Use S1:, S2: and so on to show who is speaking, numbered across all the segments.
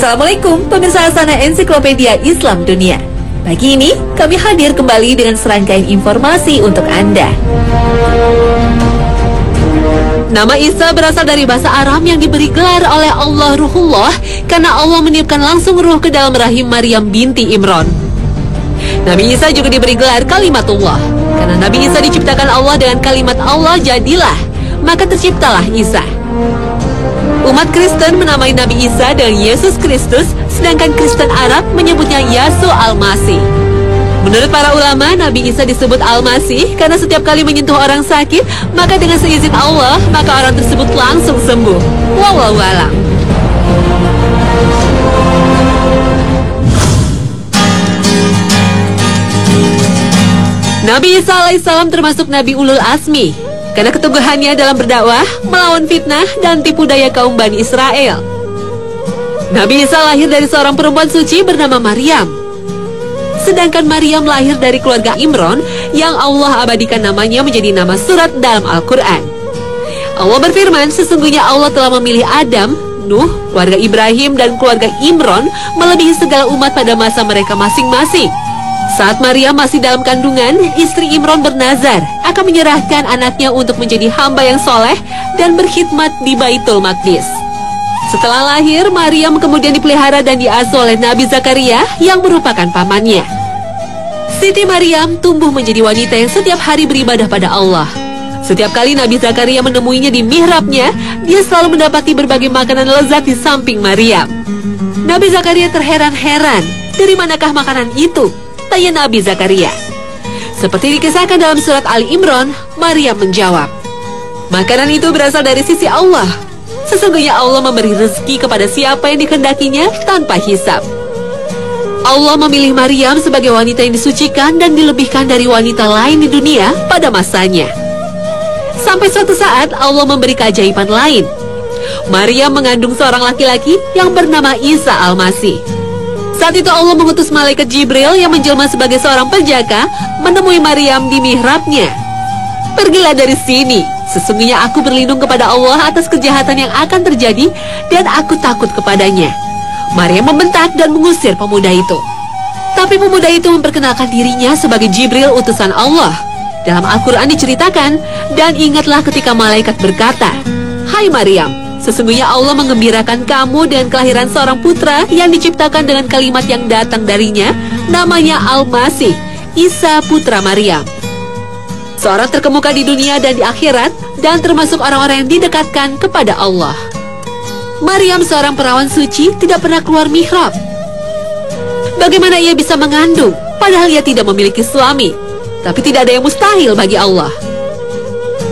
S1: Assalamualaikum pemirsa Astana Ensiklopedia Islam Dunia. Pagi ini kami hadir kembali dengan serangkaian informasi untuk Anda. Nama Isa berasal dari bahasa Aram yang diberi gelar oleh Allah Ruhullah karena Allah meniupkan langsung ruh ke dalam rahim Maryam binti Imran. Nabi Isa juga diberi gelar Kalimatullah karena Nabi Isa diciptakan Allah dengan kalimat Allah jadilah, maka terciptalah Isa. Umat Kristen menamai Nabi Isa dengan Yesus Kristus, sedangkan Kristen Arab menyebutnya Yashu Al-Masih. Menurut para ulama, Nabi Isa disebut Al-Masih karena setiap kali menyentuh orang sakit, maka dengan seizin Allah, maka orang tersebut langsung sembuh. Wallahu a'lam. Nabi Isa alaihissalam termasuk Nabi Ulul Azmi karena keteguhannya dalam berdakwah, melawan fitnah dan tipu daya kaum Bani Israel. Nabi Isa lahir dari seorang perempuan suci bernama Maryam. Sedangkan Maryam lahir dari keluarga Imran yang Allah abadikan namanya menjadi nama surat dalam Al-Quran. Allah berfirman, sesungguhnya Allah telah memilih Adam, Nuh, keluarga Ibrahim dan keluarga Imran melebihi segala umat pada masa mereka masing-masing. Saat Maryam masih dalam kandungan, istri Imran bernazar akan menyerahkan anaknya untuk menjadi hamba yang soleh dan berkhidmat di Baitul Maqdis. Setelah lahir, Maryam kemudian dipelihara dan diasuh oleh Nabi Zakaria yang merupakan pamannya. Siti Maryam tumbuh menjadi wanita yang setiap hari beribadah pada Allah. Setiap kali Nabi Zakaria menemuinya di mihrabnya, dia selalu mendapati berbagai makanan lezat di samping Maryam. Nabi Zakaria terheran-heran, dari manakah makanan itu? Tanya Nabi Zakaria. Seperti dikisahkan dalam surat Ali Imran, Maryam menjawab, makanan itu berasal dari sisi Allah. Sesungguhnya Allah memberi rezeki kepada siapa yang dikehendakinya tanpa hisab. Allah memilih Maryam sebagai wanita yang disucikan dan dilebihkan dari wanita lain di dunia pada masanya. Sampai suatu saat Allah memberi keajaiban lain. Maryam mengandung seorang laki-laki yang bernama Isa Al-Masih. Saat itu Allah mengutus malaikat Jibril yang menjelma sebagai seorang penjaga menemui Maryam di mihrabnya. Pergilah dari sini, sesungguhnya aku berlindung kepada Allah atas kejahatan yang akan terjadi dan aku takut kepadanya. Maryam membentak dan mengusir pemuda itu. Tapi pemuda itu memperkenalkan dirinya sebagai Jibril utusan Allah. Dalam Al-Quran diceritakan, dan ingatlah ketika malaikat berkata, hai Maryam, sesungguhnya Allah menggembirakan kamu dengan kelahiran seorang putra yang diciptakan dengan kalimat yang datang darinya, namanya Al-Masih, Isa putra Maryam. Seorang terkemuka di dunia dan di akhirat, dan termasuk orang-orang yang didekatkan kepada Allah. Maryam seorang perawan suci tidak pernah keluar mihrab. Bagaimana ia bisa mengandung, padahal ia tidak memiliki suami? Tapi tidak ada yang mustahil bagi Allah.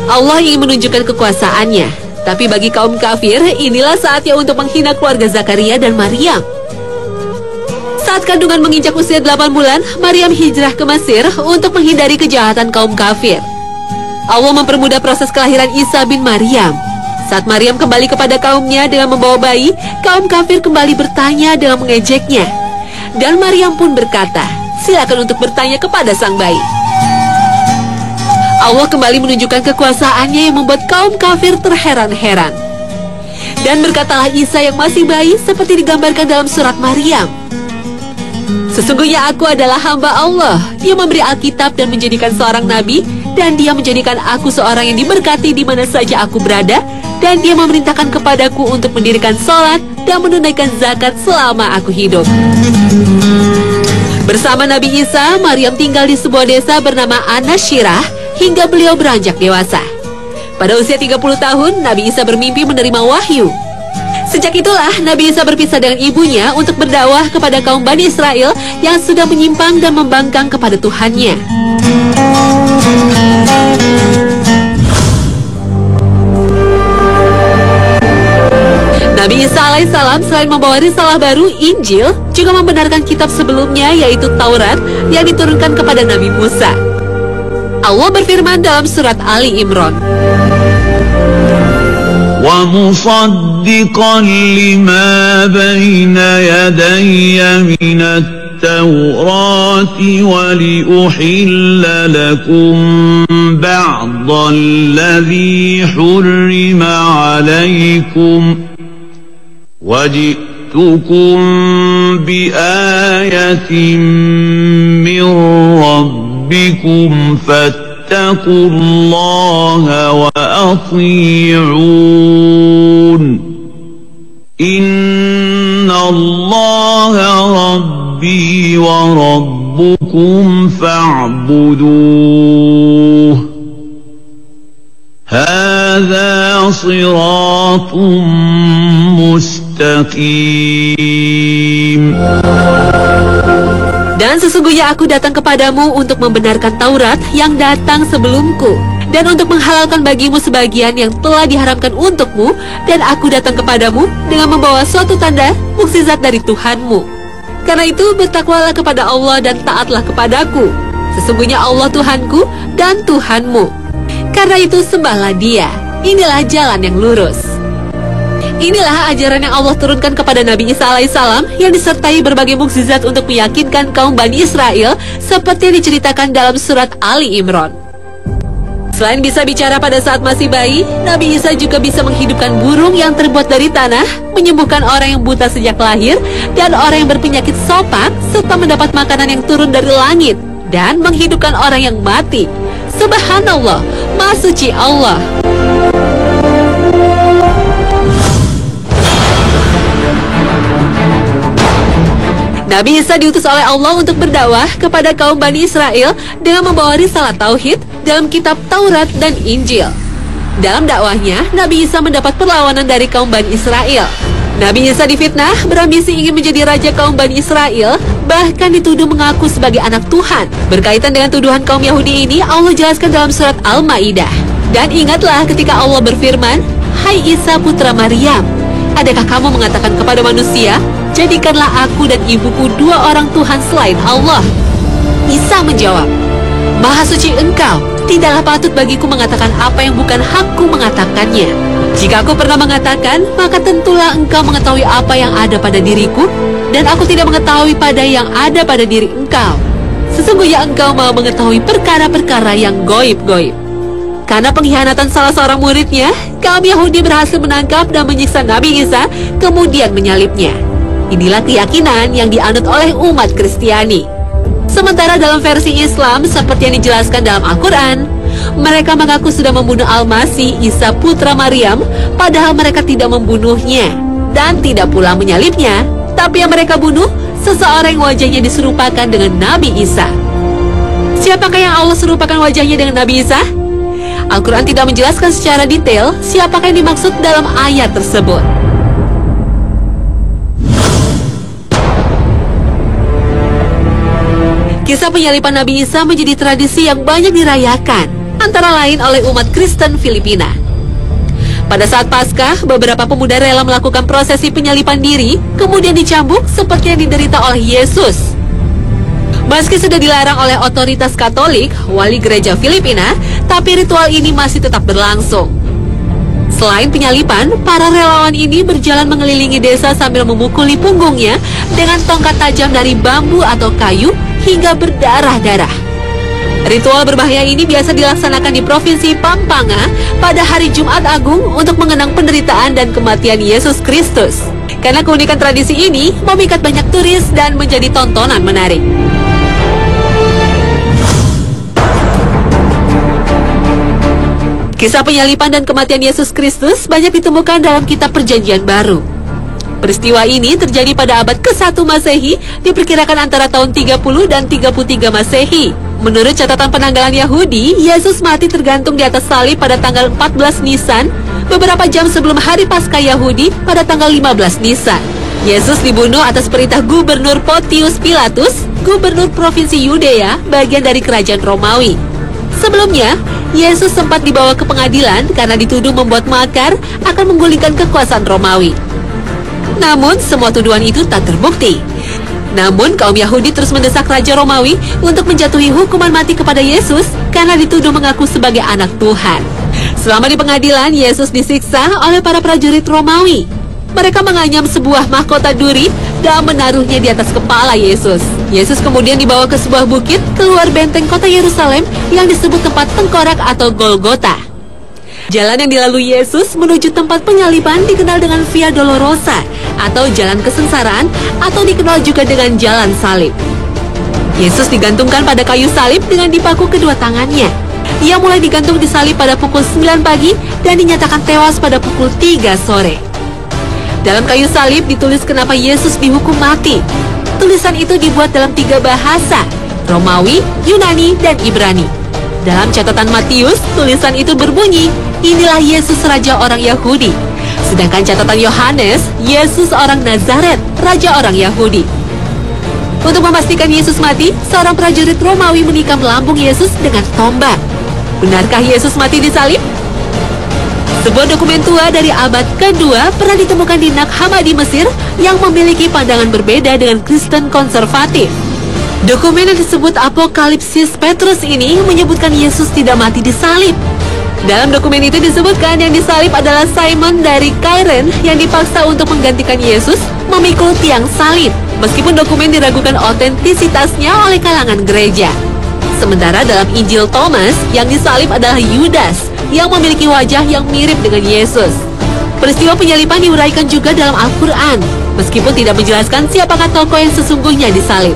S1: Allah ingin menunjukkan kekuasaannya. Tapi bagi kaum kafir, inilah saatnya untuk menghina keluarga Zakaria dan Maryam. Saat kandungan menginjak usia 8 bulan, Maryam hijrah ke Mesir untuk menghindari kejahatan kaum kafir. Allah mempermudah proses kelahiran Isa bin Maryam. Saat Maryam kembali kepada kaumnya dengan membawa bayi, kaum kafir kembali bertanya dengan mengejeknya. Dan Maryam pun berkata, silakan untuk bertanya kepada sang bayi. Allah kembali menunjukkan kekuasaannya yang membuat kaum kafir terheran-heran. Dan berkatalah Isa yang masih bayi seperti digambarkan dalam surat Maryam. Sesungguhnya aku adalah hamba Allah. Dia memberi Alkitab dan menjadikan seorang nabi, dan dia menjadikan aku seorang yang diberkati di mana saja aku berada, dan dia memerintahkan kepadaku untuk mendirikan sholat dan menunaikan zakat selama aku hidup. Bersama Nabi Isa, Maryam tinggal di sebuah desa bernama An-Nashirah hingga beliau beranjak dewasa. Pada usia 30 tahun, Nabi Isa bermimpi menerima wahyu. Sejak itulah Nabi Isa berpisah dengan ibunya untuk berdakwah kepada kaum Bani Israel yang sudah menyimpang dan membangkang kepada Tuhannya. Nabi Isa alaihissalam selain membawa risalah baru, Injil, juga membenarkan kitab sebelumnya yaitu Taurat yang diturunkan kepada Nabi Musa. Allah berfirman dalam surat Ali Imran,
S2: وَمُصَدِّقًا لِمَا بَيْنَ يَدَيَّ مِنَ التَّوْرَاةِ وَلِأُحِلَّ لَكُمْ بَعْضَ الَّذِي حُرِّمَ عَلَيْكُمْ وَجِئْتُكُم جئتكم بآية من ربكم فاتقوا الله وأطيعون إن الله ربي وربكم فاعبدوه هذا صراط مستقيم.
S1: Dan sesungguhnya aku datang kepadamu untuk membenarkan Taurat yang datang sebelumku, dan untuk menghalalkan bagimu sebagian yang telah diharamkan untukmu, dan aku datang kepadamu dengan membawa suatu tanda mukjizat dari Tuhanmu. Karena itu bertakwalah kepada Allah dan taatlah kepadaku. Sesungguhnya Allah Tuhanku dan Tuhanmu. Karena itu sembahlah Dia. Inilah jalan yang lurus. Inilah ajaran yang Allah turunkan kepada Nabi Isa alaihissalam yang disertai berbagai mukjizat untuk meyakinkan kaum Bani Israel seperti yang diceritakan dalam surat Ali Imran. Selain bisa bicara pada saat masih bayi, Nabi Isa juga bisa menghidupkan burung yang terbuat dari tanah, menyembuhkan orang yang buta sejak lahir, dan orang yang berpenyakit sopak, serta mendapat makanan yang turun dari langit, dan menghidupkan orang yang mati. Subhanallah, Maha Suci Allah. Nabi Isa diutus oleh Allah untuk berdakwah kepada kaum Bani Israel dengan membawa risalah tauhid dalam kitab Taurat dan Injil. Dalam dakwahnya, Nabi Isa mendapat perlawanan dari kaum Bani Israel. Nabi Isa difitnah, berambisi ingin menjadi raja kaum Bani Israel, bahkan dituduh mengaku sebagai anak Tuhan. Berkaitan dengan tuduhan kaum Yahudi ini, Allah jelaskan dalam surat Al-Maidah. Dan ingatlah ketika Allah berfirman, "Hai Isa putra Maryam, adakah kamu mengatakan kepada manusia, jadikanlah aku dan ibuku dua orang Tuhan selain Allah?" Isa menjawab, "Maha suci Engkau, tidaklah patut bagiku mengatakan apa yang bukan hakku mengatakannya. Jika aku pernah mengatakan, maka tentulah Engkau mengetahui apa yang ada pada diriku, dan aku tidak mengetahui pada yang ada pada diri Engkau. Sesungguhnya Engkau Maha mengetahui perkara-perkara yang goib-goib." Karena pengkhianatan salah seorang muridnya, kaum Yahudi berhasil menangkap dan menyiksa Nabi Isa, kemudian menyalibnya. Inilah keyakinan yang dianut oleh umat Kristiani. Sementara dalam versi Islam, seperti yang dijelaskan dalam Al-Quran, mereka mengaku sudah membunuh Al-Masih Isa putra Maryam, padahal mereka tidak membunuhnya dan tidak pula menyalibnya. Tapi yang mereka bunuh, seseorang yang wajahnya diserupakan dengan Nabi Isa. Siapakah yang Allah serupakan wajahnya dengan Nabi Isa? Al-Quran tidak menjelaskan secara detail siapakah yang dimaksud dalam ayat tersebut. Kisah penyaliban Nabi Isa menjadi tradisi yang banyak dirayakan, antara lain oleh umat Kristen Filipina. Pada saat Paskah, beberapa pemuda rela melakukan prosesi penyaliban diri, kemudian dicambuk seperti yang diderita oleh Yesus. Meski sudah dilarang oleh otoritas Katolik, wali gereja Filipina, tapi ritual ini masih tetap berlangsung. Selain penyaliban, para relawan ini berjalan mengelilingi desa sambil memukuli punggungnya dengan tongkat tajam dari bambu atau kayu hingga berdarah-darah. Ritual berbahaya ini biasa dilaksanakan di Provinsi Pampanga pada hari Jumat Agung untuk mengenang penderitaan dan kematian Yesus Kristus. Karena keunikan tradisi ini memikat banyak turis dan menjadi tontonan menarik. Kisah penyaliban dan kematian Yesus Kristus banyak ditemukan dalam kitab Perjanjian Baru. Peristiwa ini terjadi pada abad ke-1 Masehi, diperkirakan antara tahun 30 dan 33 Masehi. Menurut catatan penanggalan Yahudi, Yesus mati tergantung di atas salib pada tanggal 14 Nisan, beberapa jam sebelum hari Paskah Yahudi pada tanggal 15 Nisan. Yesus dibunuh atas perintah Gubernur Pontius Pilatus, gubernur provinsi Yudea, bagian dari kerajaan Romawi. Sebelumnya, Yesus sempat dibawa ke pengadilan karena dituduh membuat makar akan menggulingkan kekuasaan Romawi. Namun, semua tuduhan itu tak terbukti. Namun, kaum Yahudi terus mendesak Raja Romawi untuk menjatuhi hukuman mati kepada Yesus karena dituduh mengaku sebagai anak Tuhan. Selama di pengadilan, Yesus disiksa oleh para prajurit Romawi. Mereka menganyam sebuah mahkota duri dan menaruhnya di atas kepala Yesus. Yesus kemudian dibawa ke sebuah bukit keluar benteng kota Yerusalem yang disebut tempat tengkorak atau Golgota. Jalan yang dilalui Yesus menuju tempat penyaliban dikenal dengan Via Dolorosa atau Jalan Kesengsaraan atau dikenal juga dengan Jalan Salib. Yesus digantungkan pada kayu salib dengan dipaku kedua tangannya. Ia mulai digantung di salib pada pukul 9 pagi dan dinyatakan tewas pada pukul 3 sore. Dalam kayu salib ditulis kenapa Yesus dihukum mati. Tulisan itu dibuat dalam 3 bahasa, Romawi, Yunani, dan Ibrani. Dalam catatan Matius, tulisan itu berbunyi, "Inilah Yesus Raja orang Yahudi." Sedangkan catatan Yohanes, "Yesus orang Nazaret, Raja orang Yahudi." Untuk memastikan Yesus mati, seorang prajurit Romawi menikam lambung Yesus dengan tombak. Benarkah Yesus mati disalib? Sebuah dokumen tua dari abad kedua pernah ditemukan di Nag Hammadi Mesir yang memiliki pandangan berbeda dengan Kristen konservatif. Dokumen yang disebut Apokalipsis Petrus ini menyebutkan Yesus tidak mati disalib. Dalam dokumen itu disebutkan yang disalib adalah Simon dari Kairen yang dipaksa untuk menggantikan Yesus memikul tiang salib, meskipun dokumen diragukan otentisitasnya oleh kalangan gereja. Sementara dalam Injil Thomas, yang disalib adalah Yudas yang memiliki wajah yang mirip dengan Yesus. Peristiwa penyaliban diuraikan juga dalam Al-Quran, meskipun tidak menjelaskan siapakah tokoh yang sesungguhnya disalib.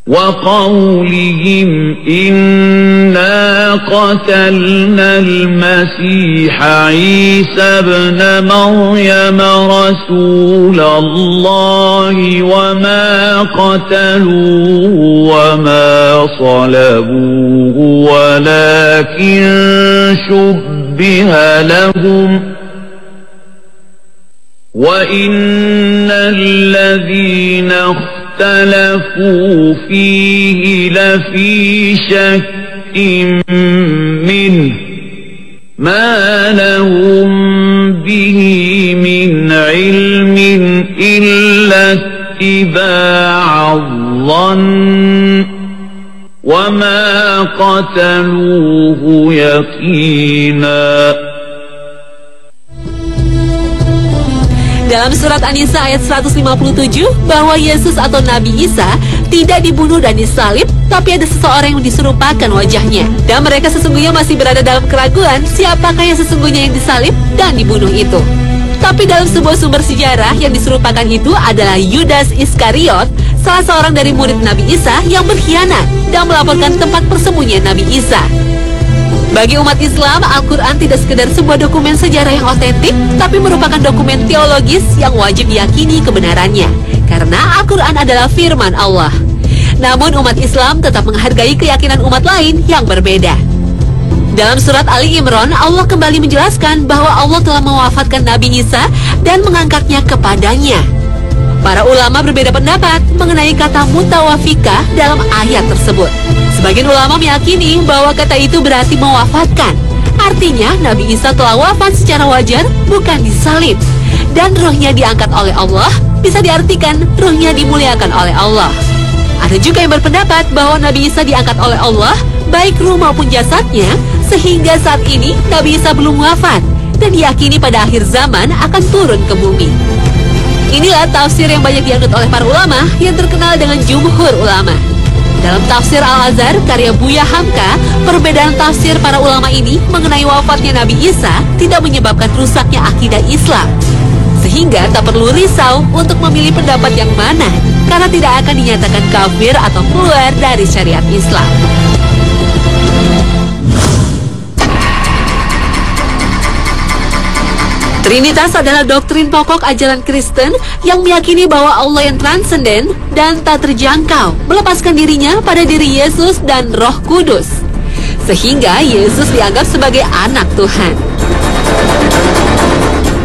S2: وقولهم إنا قتلنا المسيح عيسى ابن مريم رسول الله وما قتلوه وما صلبوه ولكن شبه لهم وإن الذين اختلفوا فيه لفي شك منه ما لهم به من علم إلا اتباع الظن وما قتلوه يقينا.
S1: Dalam surat An-Nisa ayat 157 bahwa Yesus atau Nabi Isa tidak dibunuh dan disalib, tapi ada seseorang yang diserupakan wajahnya. Dan mereka sesungguhnya masih berada dalam keraguan siapakah yang sesungguhnya yang disalib dan dibunuh itu. Tapi dalam sebuah sumber sejarah yang diserupakan itu adalah Yudas Iskariot, salah seorang dari murid Nabi Isa yang berkhianat dan melaporkan tempat persembunyian Nabi Isa. Bagi umat Islam, Al-Quran tidak sekedar sebuah dokumen sejarah yang otentik, tapi merupakan dokumen teologis yang wajib diyakini kebenarannya. Karena Al-Quran adalah firman Allah. Namun umat Islam tetap menghargai keyakinan umat lain yang berbeda. Dalam surat Ali Imran, Allah kembali menjelaskan bahwa Allah telah mewafatkan Nabi Isa dan mengangkatnya kepadanya. Para ulama berbeda pendapat mengenai kata mutawafikah dalam ayat tersebut. Sebagian ulama meyakini bahwa kata itu berarti mewafatkan. Artinya Nabi Isa telah wafat secara wajar, bukan disalib. Dan ruhnya diangkat oleh Allah, bisa diartikan ruhnya dimuliakan oleh Allah. Ada juga yang berpendapat bahwa Nabi Isa diangkat oleh Allah, baik ruh maupun jasadnya, sehingga saat ini Nabi Isa belum wafat dan diyakini pada akhir zaman akan turun ke bumi. Inilah tafsir yang banyak dianut oleh para ulama yang terkenal dengan jumhur ulama. Dalam tafsir Al-Azhar karya Buya Hamka, perbedaan tafsir para ulama ini mengenai wafatnya Nabi Isa tidak menyebabkan rusaknya akidah Islam. Sehingga tak perlu risau untuk memilih pendapat yang mana, karena tidak akan dinyatakan kafir atau keluar dari syariat Islam. Trinitas adalah doktrin pokok ajaran Kristen yang meyakini bahwa Allah yang transenden dan tak terjangkau melepaskan dirinya pada diri Yesus dan Roh Kudus, sehingga Yesus dianggap sebagai anak Tuhan.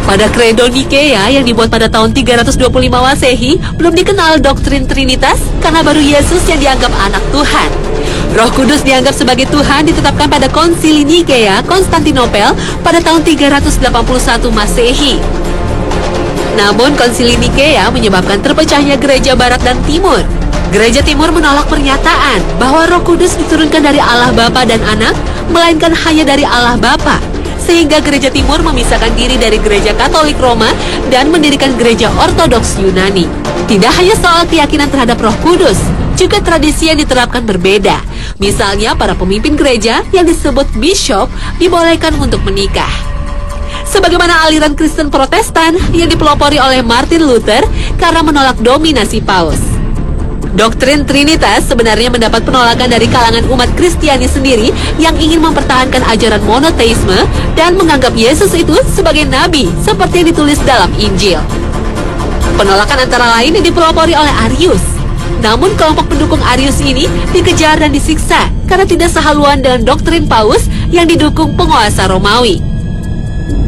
S1: Pada Kredo Nikea yang dibuat pada tahun 325 Masehi, belum dikenal doktrin Trinitas karena baru Yesus yang dianggap anak Tuhan. Roh Kudus dianggap sebagai Tuhan ditetapkan pada Konsili Nikea, Konstantinopel pada tahun 381 Masehi. Namun Konsili Nikea menyebabkan terpecahnya gereja Barat dan Timur. Gereja Timur menolak pernyataan bahwa Roh Kudus diturunkan dari Allah Bapa dan Anak, melainkan hanya dari Allah Bapa. Sehingga gereja Timur memisahkan diri dari gereja Katolik Roma dan mendirikan gereja Ortodoks Yunani. Tidak hanya soal keyakinan terhadap Roh Kudus, juga tradisi yang diterapkan berbeda. Misalnya para pemimpin gereja yang disebut bishop dibolehkan untuk menikah. Sebagaimana aliran Kristen Protestan yang dipelopori oleh Martin Luther karena menolak dominasi Paus. Doktrin Trinitas sebenarnya mendapat penolakan dari kalangan umat Kristiani sendiri yang ingin mempertahankan ajaran monoteisme dan menganggap Yesus itu sebagai nabi seperti yang ditulis dalam Injil. Penolakan antara lain yang dipelopori oleh Arius. Namun kelompok pendukung Arius ini dikejar dan disiksa karena tidak sehaluan dengan doktrin Paus yang didukung penguasa Romawi.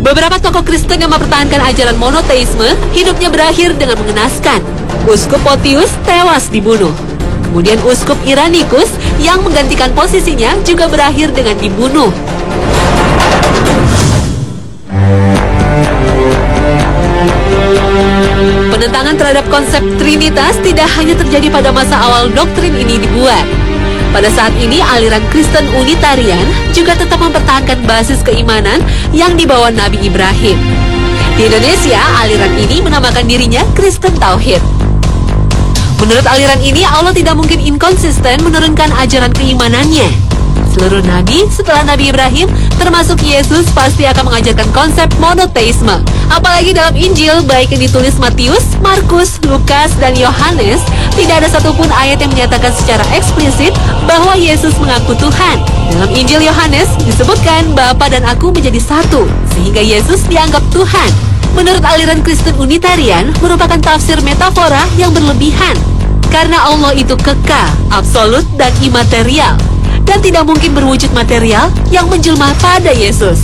S1: Beberapa tokoh Kristen yang mempertahankan ajaran monoteisme hidupnya berakhir dengan mengenaskan. Uskup Photius tewas dibunuh. Kemudian Uskup Irenicus yang menggantikan posisinya juga berakhir dengan dibunuh. Penentangan terhadap konsep Trinitas tidak hanya terjadi pada masa awal doktrin ini dibuat. Pada saat ini, aliran Kristen Unitarian juga tetap mempertahankan basis keimanan yang dibawa Nabi Ibrahim. Di Indonesia, aliran ini menamakan dirinya Kristen Tauhid. Menurut aliran ini, Allah tidak mungkin inkonsisten menurunkan ajaran keimanannya. Seluruh nabi setelah Nabi Ibrahim, termasuk Yesus, pasti akan mengajarkan konsep monoteisme. Apalagi dalam Injil, baik yang ditulis Matius, Markus, Lukas, dan Yohanes, tidak ada satupun ayat yang menyatakan secara eksplisit bahwa Yesus mengaku Tuhan. Dalam Injil Yohanes disebutkan Bapa dan Aku menjadi satu, sehingga Yesus dianggap Tuhan. Menurut aliran Kristen Unitarian, merupakan tafsir metafora yang berlebihan. Karena Allah itu kekal, absolut, dan imaterial, dan tidak mungkin berwujud material yang menjelma pada Yesus.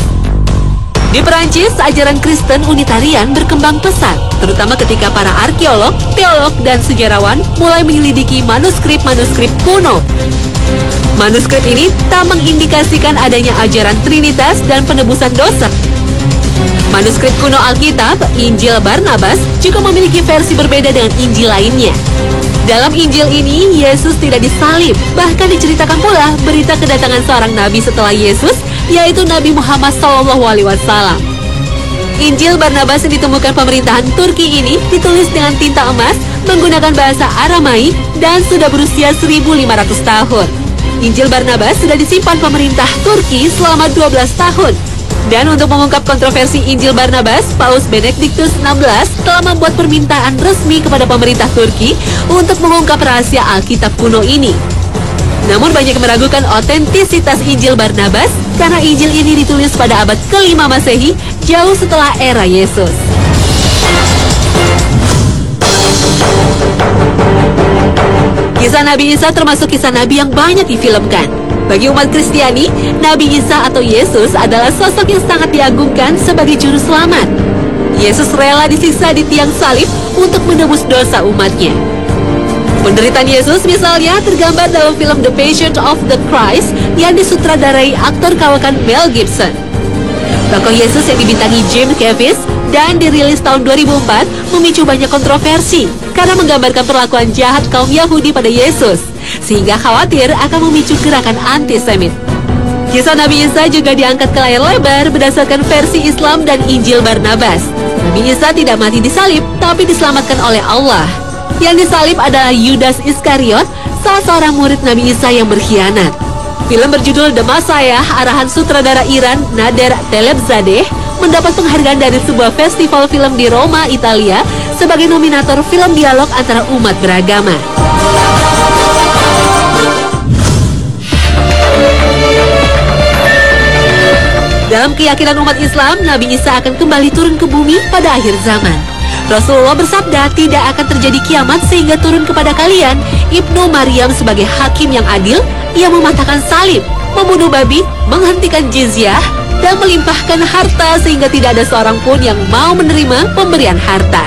S1: Di Perancis, ajaran Kristen Unitarian berkembang pesat, terutama ketika para arkeolog, teolog, dan sejarawan mulai menyelidiki manuskrip-manuskrip kuno. Manuskrip ini tak mengindikasikan adanya ajaran Trinitas dan penebusan dosa. Manuskrip kuno Alkitab, Injil Barnabas, juga memiliki versi berbeda dengan Injil lainnya. Dalam Injil ini, Yesus tidak disalib. Bahkan diceritakan pula berita kedatangan seorang nabi setelah Yesus, yaitu Nabi Muhammad SAW. Injil Barnabas yang ditemukan pemerintahan Turki ini ditulis dengan tinta emas, menggunakan bahasa Aramaik, dan sudah berusia 1.500 tahun. Injil Barnabas sudah disimpan pemerintah Turki selama 12 tahun. Dan untuk mengungkap kontroversi Injil Barnabas, Paus Benediktus XVI telah membuat permintaan resmi kepada pemerintah Turki untuk mengungkap rahasia Alkitab kuno ini. Namun banyak meragukan otentisitas Injil Barnabas karena Injil ini ditulis pada abad ke-5 Masehi, jauh setelah era Yesus. Kisah Nabi Isa termasuk kisah Nabi yang banyak difilmkan. Bagi umat Kristiani, Nabi Isa atau Yesus adalah sosok yang sangat diagungkan sebagai juru selamat. Yesus rela disiksa di tiang salib untuk menebus dosa umatnya. Penderitaan Yesus misalnya tergambar dalam film The Passion of the Christ yang disutradarai aktor kawakan Mel Gibson. Tokoh Yesus yang dibintangi Jim Caviezel dan dirilis tahun 2004 memicu banyak kontroversi karena menggambarkan perlakuan jahat kaum Yahudi pada Yesus, sehingga khawatir akan memicu gerakan antisemit. Kisah Nabi Isa juga diangkat ke layar lebar berdasarkan versi Islam dan Injil Barnabas. Nabi Isa tidak mati disalib, tapi diselamatkan oleh Allah. Yang disalib adalah Yudas Iskariot, salah seorang murid Nabi Isa yang berkhianat. Film berjudul The Messiah, arahan sutradara Iran Nader Talebzadeh, mendapat penghargaan dari sebuah festival film di Roma, Italia, sebagai nominator film dialog antara umat beragama. Dalam keyakinan umat Islam, Nabi Isa akan kembali turun ke bumi pada akhir zaman. Rasulullah bersabda, tidak akan terjadi kiamat sehingga turun kepada kalian Ibnu Maryam sebagai hakim yang adil. Ia mematahkan salib, membunuh babi, menghentikan jizyah, dan melimpahkan harta sehingga tidak ada seorang pun yang mau menerima pemberian harta.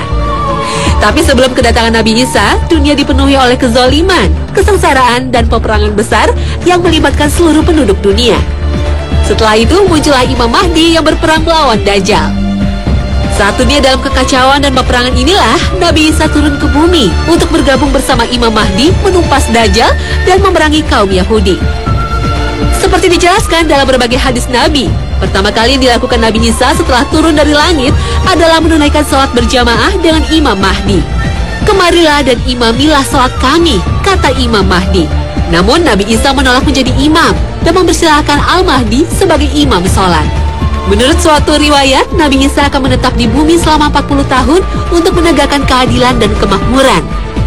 S1: Tapi sebelum kedatangan Nabi Isa, dunia dipenuhi oleh kezaliman, kesengsaraan, dan peperangan besar yang melibatkan seluruh penduduk dunia. Setelah itu muncullah Imam Mahdi yang berperang melawan Dajjal. Saat dunia dalam kekacauan dan peperangan inilah Nabi Isa turun ke bumi untuk bergabung bersama Imam Mahdi menumpas Dajjal dan memerangi kaum Yahudi. Seperti dijelaskan dalam berbagai hadis Nabi, pertama kali yang dilakukan Nabi Isa setelah turun dari langit adalah menunaikan sholat berjamaah dengan Imam Mahdi. "Kemarilah dan imamilah salat kami," kata Imam Mahdi. Namun Nabi Isa menolak menjadi imam dan mempersilahkan Al-Mahdi sebagai imam salat. Menurut suatu riwayat, Nabi Isa akan menetap di bumi selama 40 tahun untuk menegakkan keadilan dan kemakmuran.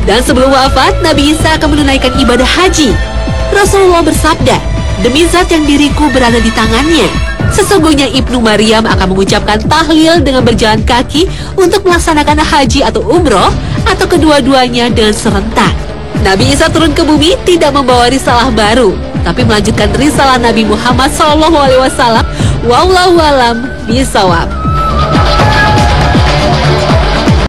S1: Dan sebelum wafat, Nabi Isa akan menunaikan ibadah haji. Rasulullah bersabda, "Demi zat yang diriku berada di tangannya, sesungguhnya Ibnu Maryam akan mengucapkan tahlil dengan berjalan kaki untuk melaksanakan haji atau umroh atau kedua-duanya dengan serentak." Nabi Isa turun ke bumi tidak membawa risalah baru, tapi melanjutkan risalah Nabi Muhammad SAW. Wallahu a'lam bishawab.